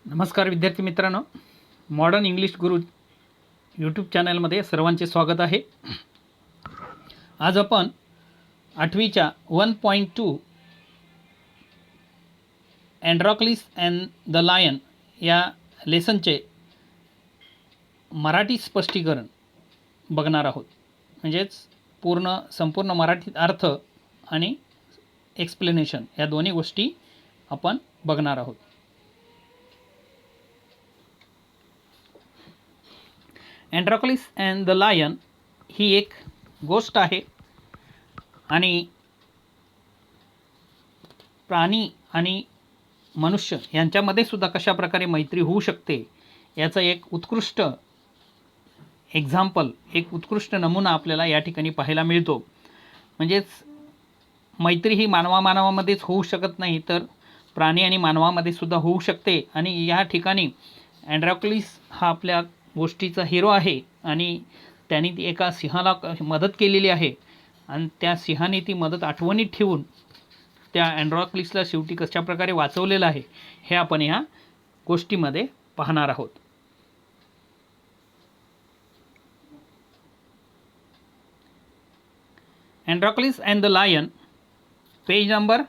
नमस्कार विद्यार्थी मित्रांनो, मॉडर्न इंग्लिश गुरु यूट्यूब चॅनलमध्ये सर्वांचे स्वागत आहे. आज आपण 8वीच्या 1.2 अँड्रोक्लिस अँड द लायन या लेसनचे मराठी स्पष्टीकरण बघणार आहोत. म्हणजेच संपूर्ण मराठी अर्थ आणि एक्सप्लेनेशन या दोन्ही गोष्टी आपण बघणार आहोत. अँड्रोक्लिस अँड द लायन ही एक गोष्ट आहे आणि प्राणी आणि मनुष्य यांच्यामध्ये सुद्धा कशा प्रकारे मैत्री होऊ शकते याचा एक उत्कृष्ट एक्झाम्पल, एक उत्कृष्ट नमुना आपल्याला या ठिकाणी पाहायला मिळतो. म्हणजेच मैत्री ही मानवामध्येच होऊ शकत नाही, तर प्राणी आणि मानवामध्ये सुद्धा होऊ शकते. आणि या ठिकाणी अँड्रोक्लिस हा आपल्या गोष्टीचा हिरो आहे आणि त्यांनी ती एका सिंहाला मदत केलेली आहे आणि त्या सिंहाने ती मदत आठवणीत ठेवून त्या अँड्रोक्लिसला शेवटी कशा प्रकारे वाचवलेलं आहे हे आपण ह्या गोष्टीमध्ये पाहणार आहोत. Androcles and the lion, page number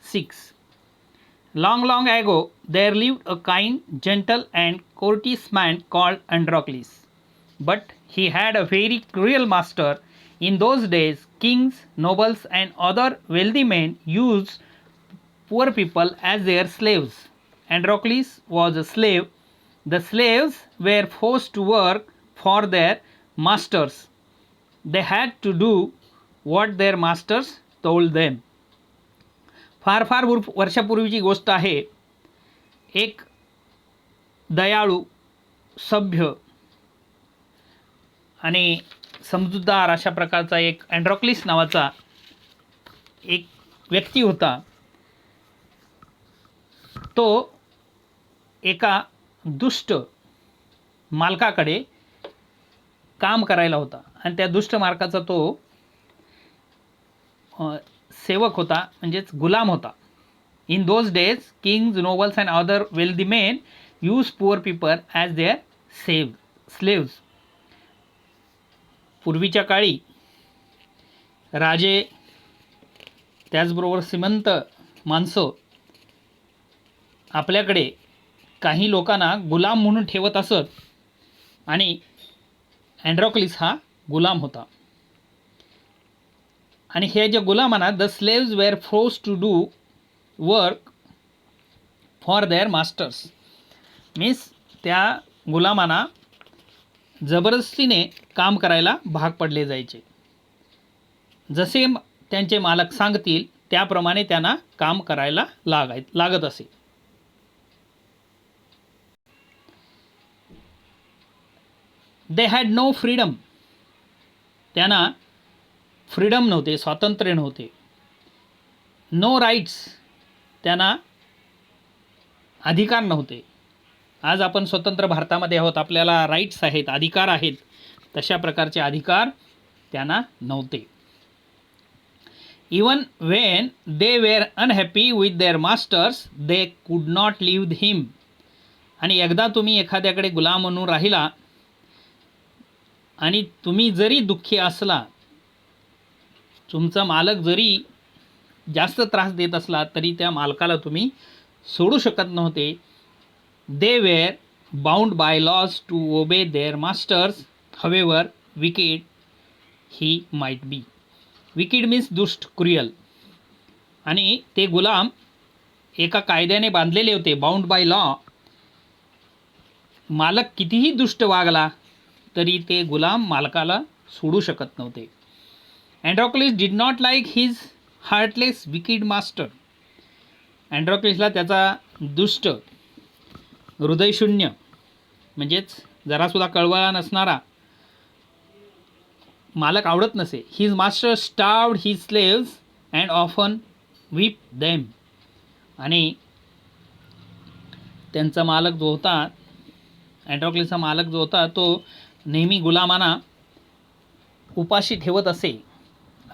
6. Long ago, there lived a kind, gentle, and courteous man called Androcles. But he had a very cruel master. In those days, kings, nobles, and other wealthy men used poor people as their slaves. Androcles was a slave. The slaves were forced to work for their masters. They had to do what their masters told them. फार वर्षापूर्वीची गोष्ट आहे. एक दयाळू, सभ्य आणि समजूतदार अशा प्रकारचा एक अँड्रोक्लिस नावाचा एक व्यक्ती होता. तो एका दुष्ट मालकाकडे काम करायला होता आणि त्या दुष्ट मालकाचा तो सेवक होता, म्हणजेच गुलाम होता. In those days Kings, nobles and other wealthy main use poor people as there slaves. पूर्वीच्या काळी राजे त्याचबरोबर श्रीमंत माणसं आपल्याकडे काही लोकांना गुलाम म्हणून ठेवत असत आणि अँड्रोक्लिस हा गुलाम होता. आणि हे जे गुलामांना the slaves were forced to do work for their masters, means त्या गुलामांना जबरदस्तीने काम करायला भाग पडले जायचे. जसे त्यांचे मालक सांगतील त्याप्रमाणे त्यांना काम करायला लागत असे. दे हॅड नो फ्रीडम, त्यांना फ्रीडम नव्हते, स्वातंत्र्य नव्हते. नो राईट्स, त्यांना अधिकार नव्हते. आज आपण स्वतंत्र भारतामध्ये आहोत, आपल्याला राईट्स आहेत, अधिकार आहेत, तशा प्रकारचे अधिकार त्यांना नव्हते. Even when they were unhappy with their masters they could not leave हिम. आणि एकदा तुम्ही एखाद्याकडे गुलाम म्हणून राहिला आणि तुम्ही जरी दुःखी असला, तुमचा मालक जरी जास्त त्रास देत असला तरी त्या मालकाला तुम्ही सोडू शकत नव्हते. They were bound by laws to obey their masters however wicked he might be. Wicked means दुष्ट, क्रुअल. आणि ते गुलाम एका कायद्याने बांधलेले होते, बाउंड बाय लॉ. मालक कितीही दुष्ट वागला तरी ते गुलाम मालकाला सोडू शकत नव्हते. Androcles did not like his heartless wicked master. अँड्रोक्लिसला त्याचा दुष्ट, हृदयशून्य, म्हणजेच जरासुद्धा कळवळा नसणारा मालक आवडत नसे. His master starved his slaves and often विप देम. आणि त्यांचा मालक जो होता, अँड्रोक्लिसचा मालक जो होता, तो नेहमी गुलामांना उपाशी ठेवत असे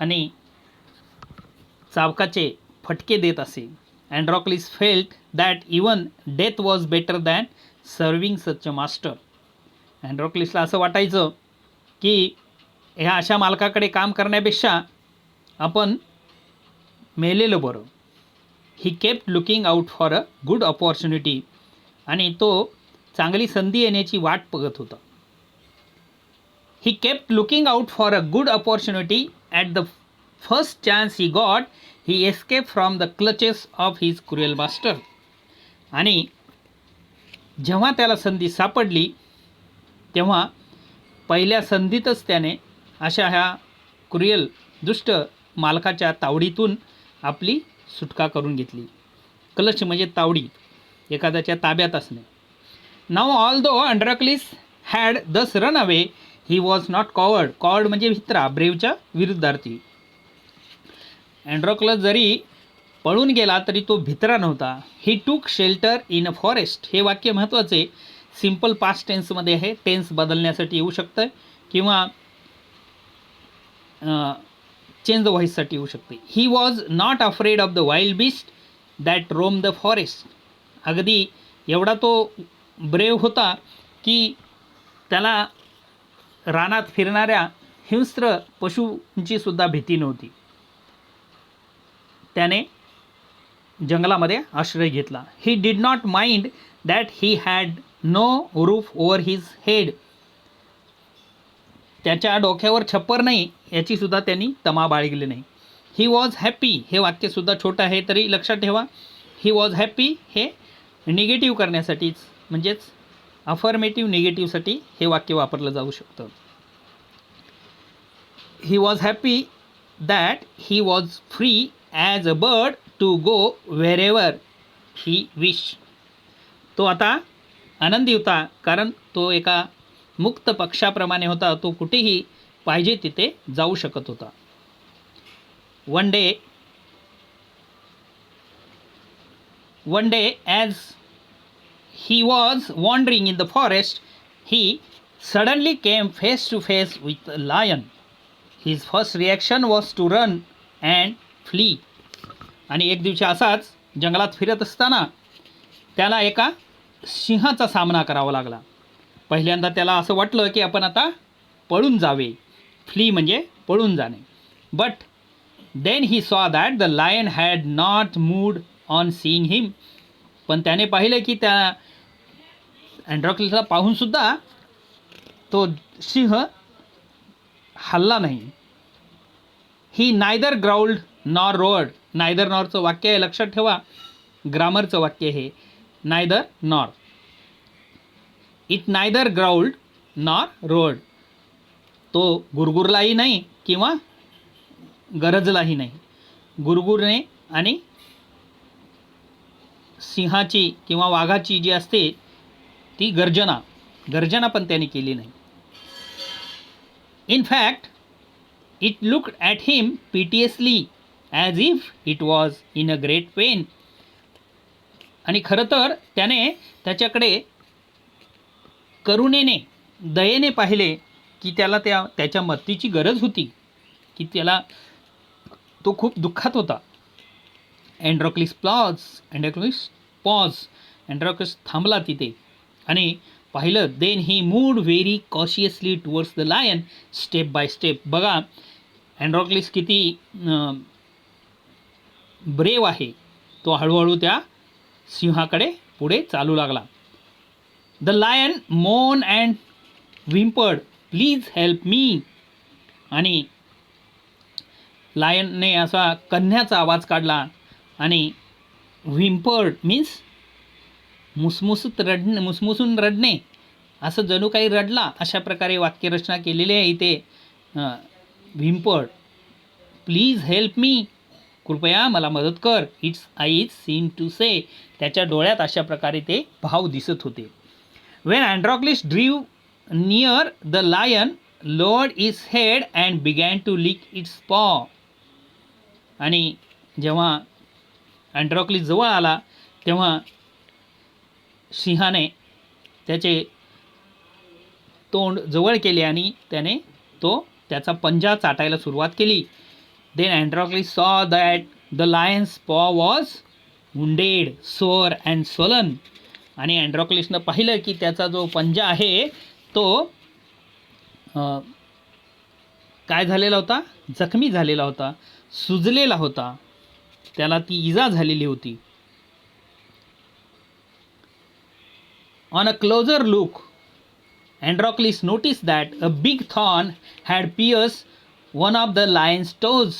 आणि चाबकाचे फटके देत असे. Androcles felt that even death was better than serving such a master. अँड्रॉक्लिसला असं वाटायचं की ह्या अशा मालकाकडे काम करण्यापेक्षा आपण मेलेलं बरं. He kept looking out for a good opportunity. आणि तो चांगली संधी येण्याची वाट बघत होता. He kept looking out for a good opportunity. At the first chance he got he escape from the clutches of his cruel master. आणि जेव्हा त्याला संधी सापडली तेव्हा पहिल्या संधीतच त्याने अशा ह्या क्रुएल दुष्ट मालकाच्या तावडीतून आपली सुटका करून घेतली. क्लच म्हणजे तावडी, एखाद्याच्या ताब्यात असणे. नाव ऑल दो अँड्रॉक्लिस हॅड दस run away he was not coward. Coward म्हणजे भित्रा, ब्रेवच्या विरुद्धार्थी. अँड्रॉक्लस जरी पळून गेला तरी तो भित्रा नव्हता. ही टूक शेल्टर इन अ फॉरेस्ट. हे वाक्य महत्त्वाचे. सिम्पल पास्ट टेन्समध्ये आहे. टेन्स बदलण्यासाठी येऊ शकतं किंवा चेंज द व्हॉइससाठी येऊ शकते. He was not afraid of the wild beast that roam the forest. अगदी एवढा तो ब्रेव होता की त्याला रानात फिरणाऱ्या हिंस्त्र पशूंची सुद्धा भीती नव्हती. त्याने जंगलामध्ये आश्रय घेतला. He did not mind that he had no roof over his head. त्याच्या डोक्यावर छप्पर नाही याची सुद्धा त्यांनी तमा बाळगली नाही. He was happy. हे वाक्यसुद्धा छोटं आहे तरी लक्षात ठेवा. ही वॉज हॅपी हे निगेटिव्ह करण्यासाठीच, म्हणजेच अफर्मेटिव्ह निगेटिव्हसाठी हे वाक्य वापरलं जाऊ शकतं. He was happy that he was free as a bird to go wherever he wish. तो आता आनंदी होता कारण तो एका मुक्त पक्षाप्रमाणे होता. तो कुठेही पाहिजे तिथे जाऊ शकत होता. One day as he was wandering in the forest he suddenly came face to face with a lion. His first reaction was to run and flee. आणि एक दिवशी असाच जंगलात फिरत असताना त्याला एका सिंहाचा सामना करावा लागला. पहिल्यांदा त्याला असं वाटलं की आपण आता पळून जावे. फ्ली म्हणजे पळून जाणे. But then he saw that the lion had not moved on seeing him. पण त्याने पाहिलं की त्या अँड्रॉक्लिसला पाहूनसुद्धा तो सिंह हलला नाही. He neither growled nor roared. Neither नॉरचं वाक्य आहे, लक्षात ठेवा. ग्रामरचं वाक्य हे neither nor. It neither growled nor roared. तो गुरगुरलाही नाही किंवा गरजलाही नाही. गुरगुरणे आणि सिंहाची किंवा वाघाची जी असते ती गर्जना पण त्याने केली नाही. In fact it looked at him piteously as if it was in a great pain. आणि खरं तर त्याने त्याच्याकडे करुणेने, दयेने पाहिले की त्याला त्याच्या मदतीची गरज होती, की त्याला तो खूप दुःखात होता. अँड्रॉक्लिस पॉज. अँड्रॉक्लिस थांबला तिथे आणि पाहिलं. Then he moved very cautiously towards the lion step by step. बघा अँड्रॉक्लिस किती ब्रेव आहे. तो हळूहळू त्या सिंहाकडे पुढे चालू लागला. द लायन मोन अँड व्हिम्पर्ड प्लीज हेल्प मी. आणि लायनने असा कन्ह्याचा आवाज काढला आणि व्हिम्पर्ड मीन्स मुसमुसून रडणे, असं जणू काही रडला अशा प्रकारे वाक्यरचना केलेली आहे इथे. Whimpered please help me. कृपया मला मदत कर. Its eyes seem to say. त्याच्या डोळ्यात अशा प्रकारे ते भाव दिसत होते. When Androcles drew near the lion lowered its head and began to lick its paw. आणि जेव्हा अँड्रॉक्लिस जवळ आला तेव्हा सिंहाने त्याचे तोंड जवळ केले आणि त्याने त्याचा पंजा चाटायला सुरुवात केली. Then Androcles saw that the lion's paw was wounded, sore and swollen. आणि अँड्रॉक्लिसनं पाहिलं की त्याचा जो पंजा आहे तो काय झालेला होता, जखमी झालेला होता, सुजलेला होता, त्याला ती इजा झालेली होती. On a closure look Androcles noticed that a big thorn had pierced one of the lion's toes.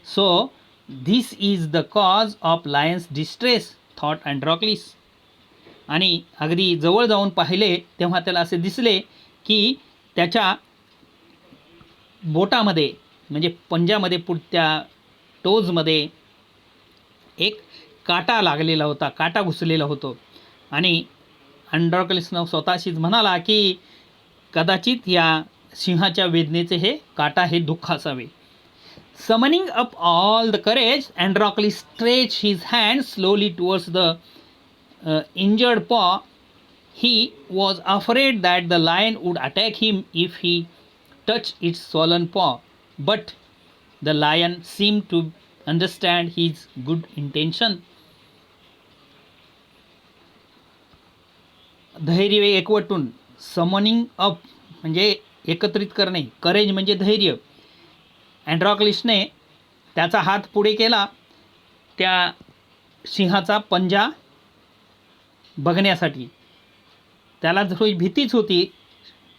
So, this is the cause of lion's distress, thought Androcles. आणि अगदी जवळ जाऊन पाहिले तेव्हा त्याला असे दिसले की त्याच्या बोटामध्ये म्हणजे पंजामध्ये त्या टोजमध्ये एक काटा लागलेला होता, काटा घुसलेला होतो. आणि अँड्रॉक्लिसनं स्वतःशीच म्हणाला की कदाचित या सिंहाच्या वेदनेचे हे काटा हे दुःख असावे. Summoning up all the courage, Androcles stretch his hand slowly towards the injured paw. He was afraid that the lion would attack him if he touch its swollen paw, but the lion seem to understand his good intention. धैर्य एकवटून, summoning up म्हणजे एकत्रित करणे, courage म्हणजे धैर्य. अँड्रॉक्लिसने त्याचा हात पुढे केला त्या सिंहाचा पंजा बघण्यासाठी. त्याला थोडी भीतीच होती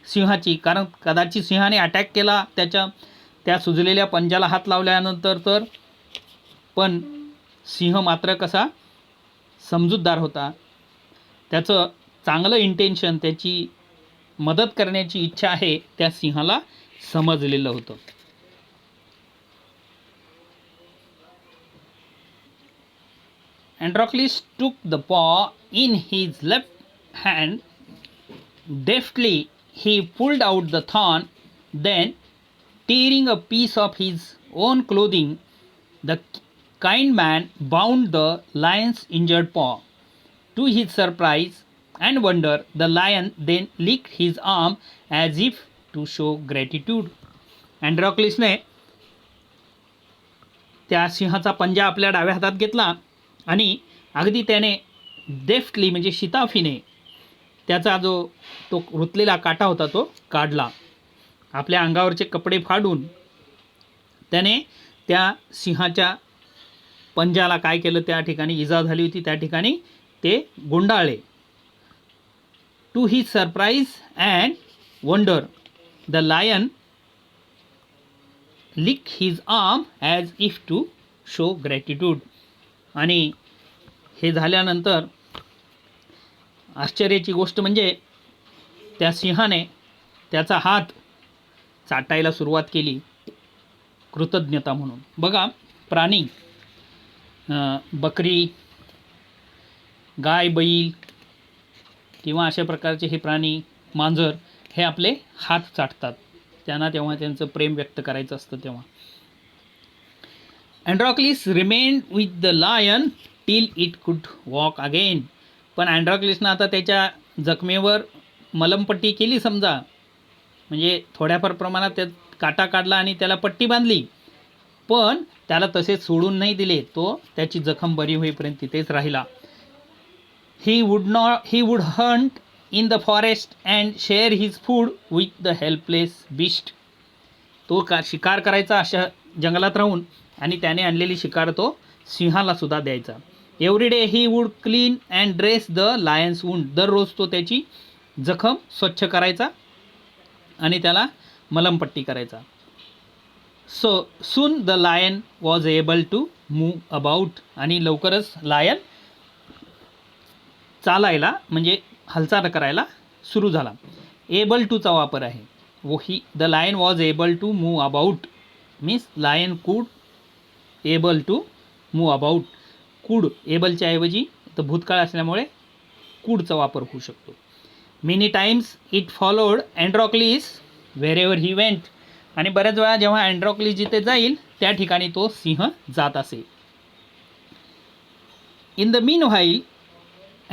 सिंहाची, कारण कदाचित सिंहाने अटॅक केला त्या सुजलेल्या पंजाला हात लावल्यानंतर तर. पण सिंह मात्र कसा समजूतदार होता, त्याचं चांगलं इंटेन्शन, त्याची मदत करण्याची इच्छा आहे त्या सिंहाला समजलेलं होतं. Androcles took the paw in his left hand. Deftly he pulled out the thorn, then tearing a piece of his own clothing, the kind man bound the lion's injured paw. To his surprise and wonder, the lion then licked his arm as if to show gratitude. अँड्रॉक्लिसने त्या सिंहाचा पंजा आपल्या डाव्या हातात घेतला आणि अगदी त्याने डेफ्टली म्हणजे शिताफीने त्याचा जो तो रुतलेला काटा होता तो काढला. आपल्या अंगावरचे कपडे फाडून त्याने त्या सिंहाच्या पंजाला काय केलं, त्या ठिकाणी इजा झाली होती त्या ठिकाणी ते गुंडाळले. To his surprise and wonder, the lion lick his arm as if to show gratitude. आणि हे झाल्यानंतर आश्चर्याची गोष्ट म्हणजे त्या सिंहाने त्याचा हात चाटायला सुरुवात केली कृतज्ञता म्हणून. बघा, प्राणी, बकरी, गाय, बैल किंवा अशा प्रकारचे हे प्राणी, मांजर, हे आपले हात चाटतात त्यांना तेव्हा त्यांचं प्रेम व्यक्त करायचं असतं तेव्हा. Androcles remained with the lion till it could walk again. पण अँड्रॉक्लिसनं आता त्याच्या जखमेवर मलमपट्टी केली समजा, म्हणजे थोड्याफार प्रमाणात त्यात काटा काढला आणि त्याला पट्टी बांधली, पण त्याला तसेच सोडून नाही दिले. तो त्याची जखम बरी होईपर्यंत तिथेच राहिला. He would hunt in the forest and share his food with the helpless beast. तो शिकार करायचा अशा जंगलात राहून आणि त्याने आणलेली शिकार तो सिंहाला सुद्धा द्यायचा. Every day he would clean and dress the lion's wound. दररोज तो त्याची जखम स्वच्छ करायचा आणि त्याला मलमपट्टी करायचा. So soon the lion was able to move about. आणि लवकरच लायन चालायला म्हणजे हालचाल करायला सुरू झाला. एबल टूचा वापर आहे. The lion was able to move about means lion could able to move about. Could एबलच्या ऐवजी तर भूतकाळ असल्यामुळे कूडचा वापर होऊ शकतो. Many times it followed Androcles wherever he went. आणि बऱ्याच वेळा जेव्हा अँड्रॉक्लिस जिथे जाईल त्या ठिकाणी तो सिंह जात असे. In the mean while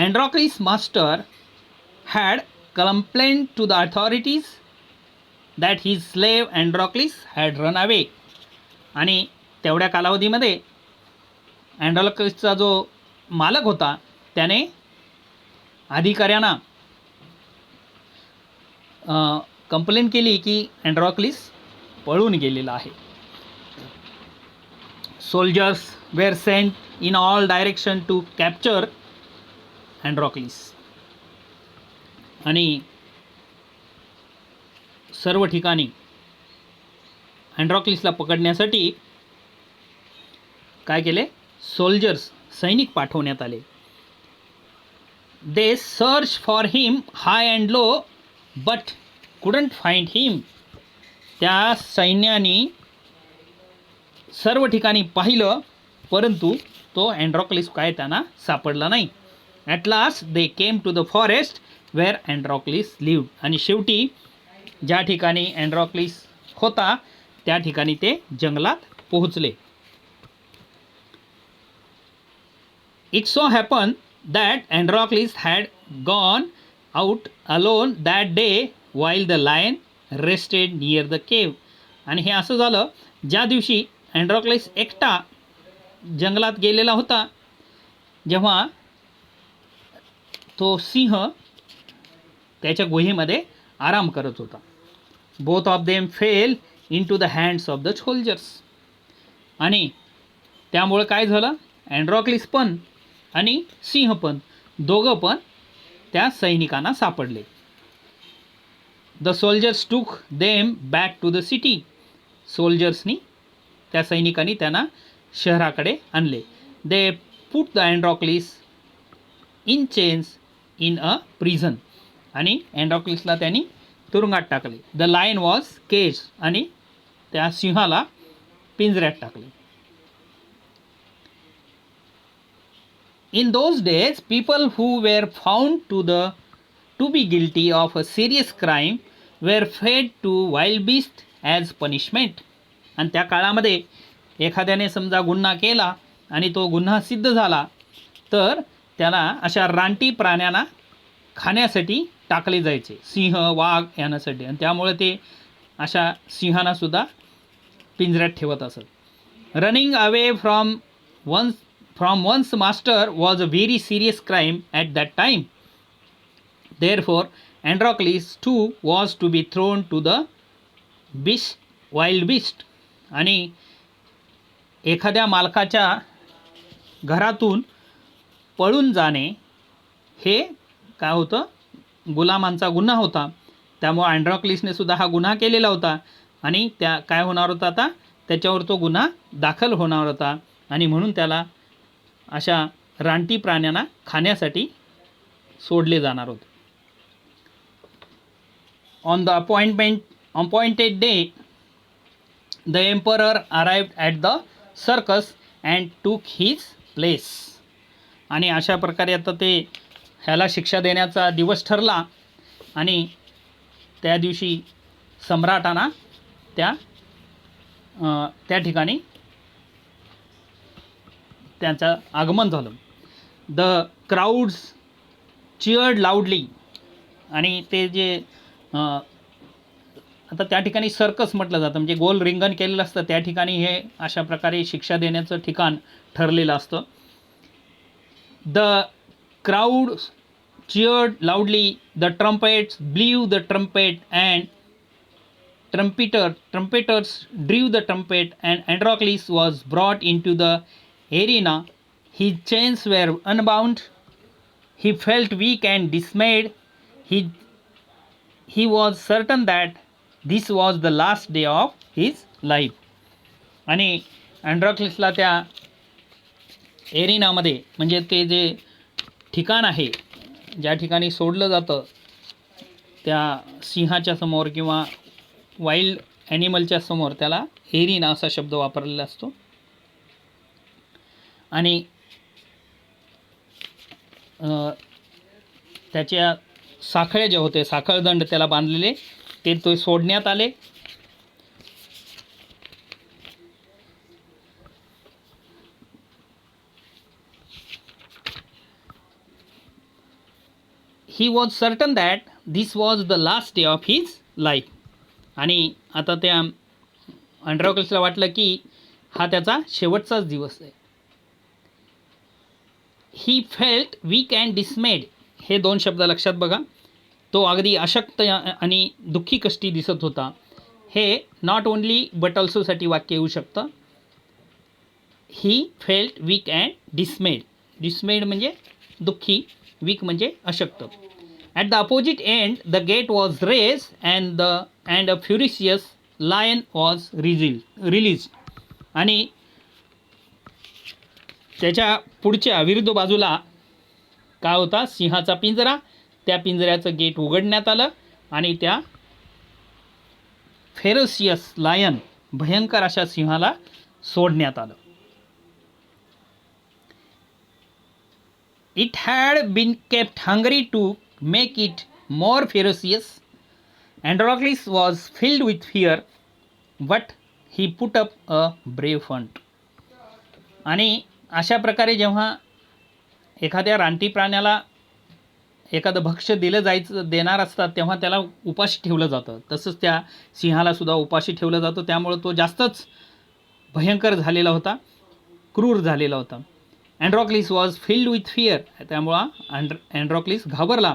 Androcles' master had complained to the authorities that his slave Androcles had run away. आणि तेवढ्या कालावधीमध्ये अँड्रोक्लिसचा जो मालक होता त्याने अधिकाऱ्यांना कंप्लेंट केली की अँड्रोक्लिस पळून गेलेला आहे. Soldiers were sent in all direction to capture Androcles. आणि सर्व ठिकाणी अँड्रोक्लिसला पकडण्यासाठी काय केले, सोल्जर्स सैनिक पाठवण्यात आले. They search for him high and low but couldn't find him. त्या सैन्याने सर्व ठिकाणी पाहिलं परंतु तो अँड्रोक्लिस काय त्यांना सापडला नाही. At last they came to the forest where Androcles lived. आणि शेवटी ज्या ठिकाणी अँड्रोक्लिस होता त्या ठिकाणी ते जंगलात पोहोचले. It so happen that Androcles had gone out alone that day while the lion rested near the cave. आणि हे असं झालं ज्या दिवशी अँड्रोक्लिस एकटा जंगलात गेलेला होता जेव्हा तो सिंह त्याच्या गुहेमध्ये आराम करत होता. Both of them fell into the hands of the soldiers. आणि त्यामुळे काय झालं, अँड्रोक्लिस पण आणि सिंह पण दोघं पण त्या सैनिकांना सापडले. The soldiers took them back to the city. सोल्जर्सनी त्या सैनिकांनी त्यांना शहराकडे आणले. They put the Androcles in chains in a prison. आणि अँड्रोक्लिसला त्यांनी तुरुंगात टाकले. The lion was cage. आणि त्या सिंहाला पिंजऱ्यात टाकले. In those days people who were found to be guilty of a serious crime were fed to wild beast as punishment. आणि त्या काळामध्ये एखाद्याने समजा गुन्हा केला आणि तो गुन्हा सिद्ध झाला तर त्याला अशा रानटी प्राण्यांना खाण्यासाठी टाकले जायचे, सिंह वाघ यासाठी. आणि त्यामुळे ते अशा सिंहांनासुद्धा पिंजऱ्यात ठेवत असत. Running away from one's master was a very serious crime at that time. Therefore Androcles too was to be thrown to the wild beast. आणि एखाद्या मालकाच्या घरातून पळून जाणे हे काय होतं, गुलामांचा गुन्हा होता. त्यामुळे अँड्रोक्लिसने सुद्धा हा गुन्हा केलेला होता आणि त्या काय होणार होता, आता त्याच्यावर तो गुन्हा दाखल होणार होता आणि म्हणून त्याला अशा रानटी प्राण्यांना खाण्यासाठी सोडले जाणार होते. On the appointed day the emperor arrived at the circus and टूक हिज प्लेस. आणि अशा प्रकारे आता ते ह्याला शिक्षा देण्याचा दिवस ठरला आणि त्या दिवशी सम्राटांना त्या ठिकाणी त्यांचं आगमन झालं. The crowds cheered loudly. आणि ते जे आता त्या ठिकाणी सर्कस म्हटलं जातं, म्हणजे गोल रिंगण केलेलं असतं, त्या ठिकाणी हे अशा प्रकारे शिक्षा देण्याचं ठिकाण ठरलेलं असतं. The crowd cheered loudly, the trumpets blew the trumpet and trumpeters drew the trumpet, and Androcles was brought into the arena. His chains were unbound. He felt weak and dismayed. He was certain that this was the last day of his life. आणि अँड्रोक्लिसला त्या एरिनामध्ये, म्हणजे ते जे ठिकाण आहे ज्या ठिकाणी सोडलं जातं त्या सिंहाच्या समोर किंवा वाईल्ड ॲनिमलच्या समोर, त्याला एरिना असा शब्द वापरलेला असतो. आणि त्याच्या साखळे जे होते, साखळदंड त्याला बांधलेले, ते सोडण्यात आले. He was certain that this was the last day of his life. आणि आता त्या अँड्रोक्लिसला वाटलं की हा त्याचा शेवटचाच दिवस आहे. He felt weak and dismayed. हे दोन शब्द लक्षात बघा. तो अगदी अशक्त आणि दुःखी कष्टी दिसत होता. हे नॉट ओनली बट ऑल्सोसाठी वाक्य येऊ शकतं. He felt weak and dismayed. Dismayed म्हणजे दुःखी, वीक म्हणजे अशक्त. At the opposite end the gate was raise and a furious lion was release. आणि त्याच्या पुढच्या विरुद्ध बाजूला काय होता? सिंहाचा पिंजरा. त्या पिंजऱ्याचं गेट उघडण्यात आलं आणि त्या फेरोसियस लायन, भयंकर अशा सिंहाला सोडण्यात आलं. It had been kept hungry to make it more ferocious. Androcles was filled with fear but he put up a brave front. आणि अशा प्रकारे जेव्हा एखाद्या रानटी प्राण्याला एखादं भक्ष्य देणार असतात तेव्हा त्याला उपाशी ठेवलं जातं. तसंच त्या सिंहाला सुद्धा उपाशी ठेवलं जातं. त्यामुळं तो जास्तच भयंकर झालेला होता, क्रूर झालेला होता. अँड्रोक्लिस वॉज फिल्ड विथ फिअर. त्यामुळं अँड्रोक्लिस घाबरला,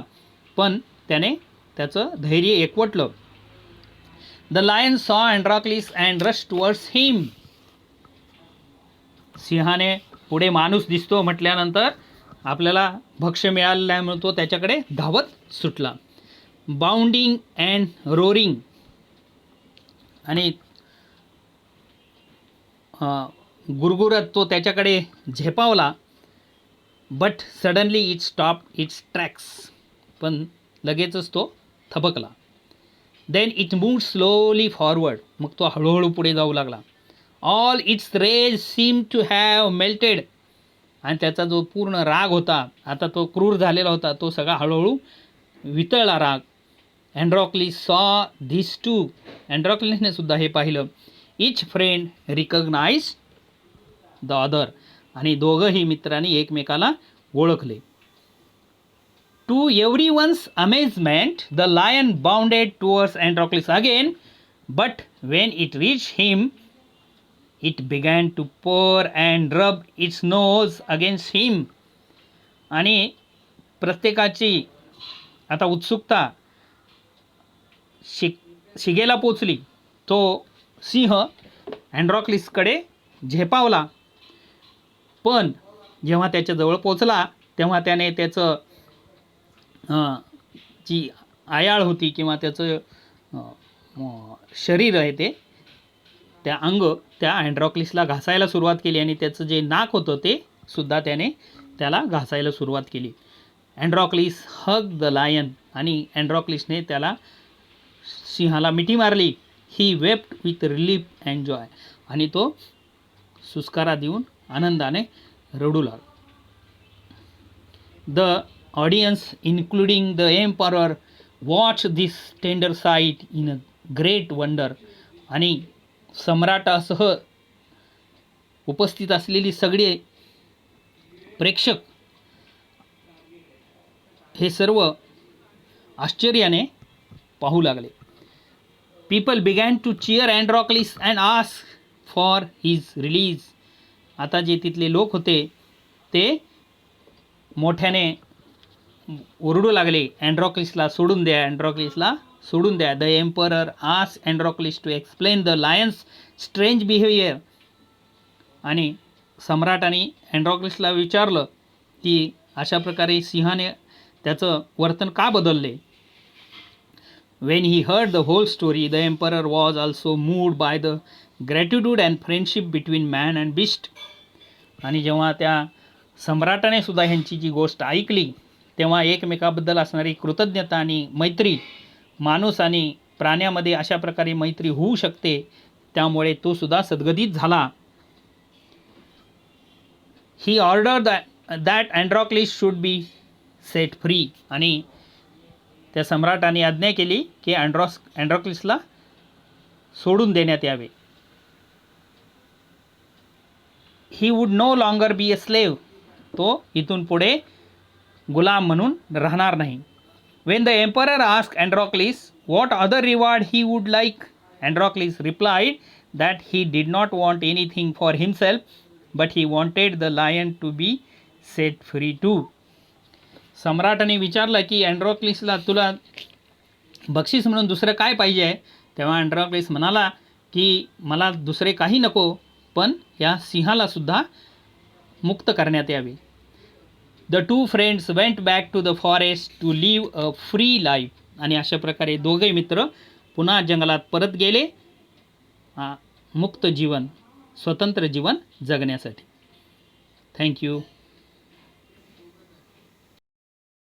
पण त्याने त्याचं धैर्य एकवटलं. द लायन सॉ अँड्रोक्लिस अँड रश टुवर्ड्स हिम. सिंहाने पुढे माणूस दिसतो म्हटल्यानंतर आपल्याला भक्ष्य मिळाल्यामुळे तो त्याच्याकडे धावत सुटला. Bounding and roaring. आणि गुरगुरत तो त्याच्याकडे झेपावला. But suddenly it stop its tracks. पण लगेचच तो थबकला. Then it move slowly forward. मग तो हळूहळू पुढे जाऊ लागला. All its rage seem to have melted. आणि त्याचा जो पूर्ण राग होता, आता तो क्रूर झालेला होता, तो सगळा हळूहळू वितळला राग. अँड्रोक्लिस सॉ धिस टू. अँड्रोक्लिसने सुद्धा हे पाहिलं. Each friend recognize the other. आणि दोघंही मित्रांनी एकमेकाला ओळखले. To every one's amazement the lion bounded towards Androcles again. But when it reach him it began to purr and rub its nose against him. आणि प्रत्येकाची आता उत्सुकता शिगेला पोचली. तो सिंह अँड्रोक्लिसकडे झेपावला, पण जेव्हा त्याच्याजवळ पोचला तेव्हा त्याने त्याचं जी आयाळ होती किंवा त्याचं शरीर आहे त्या त्या अँड्रोक्लिसला घासायला सुरुवात केली आणि त्याचं जे नाक होतं ते सुद्धा त्याला घासायला सुरुवात केली. Androcles hug the lion. आणि अँड्रोक्लिसने त्याला सिंहाला मिठी मारली. He wept with relief and joy. आणि तो सुस्कारा देऊन आनंदाने रडू लागला. The audience including the emperor watch this tender sight in a great wonder. आणि सम्राटासह उपस्थित असलेली सगळे प्रेक्षक हे सर्व आश्चर्याने पाहू लागले. People began to cheer Androcles and ask for his release. आता जे तिथले लोक होते ते मोठ्याने ओरडू लागले, अँड्रोक्लिसला सोडून द्या, अँड्रोक्लिसला सोडून द्या. The emperor ask Androcles to explain the lion's strange behaviour. आणि सम्राटाने अँड्रोक्लिसला विचारलं की अशा प्रकारे सिंहाने त्याचं वर्तन का बदलले. When he heard the whole story, the emperor was also moved by the gratitude and friendship between man and beast. आणि जेव्हा त्या सम्राटाने सुद्धा ह्यांची जी गोष्ट ऐकली तेव्हा एकमेकाबद्दल असणारी कृतज्ञता आणि मैत्री, माणूस आणि प्राण्यामध्ये अशा प्रकारे मैत्री होऊ शकते, त्यामुळे तो सुद्धा सद्गदित झाला. He order that Androcles should be set free. आणि त्या सम्राटाने आज्ञा केली की अँड्रोक्लिसला सोडून देण्यात यावे. He would no longer be a slave. तो इथून पुढे गुलाम म्हणून राहणार नाही. When the emperor ask Androcles what other reward he would like, Androcles replied that he did not want anything for himself but he wanted the lion to be set free too. सम्राटाने विचारलं की अँड्रोक्लिसला तुला बक्षीस म्हणून दुसरं काय पाहिजे आहे. तेव्हा अँड्रोक्लिस म्हणाला की मला दुसरे काही नको, पण या सिंहाला सुद्धा मुक्त करण्यात यावे. The two friends went back to the forest to live a free life. आणि अशा प्रकारे दोघे मित्र पुन्हा जंगलात परत गेले मुक्त जीवन, स्वतंत्र जीवन जगण्यासाठी. थँक्यू.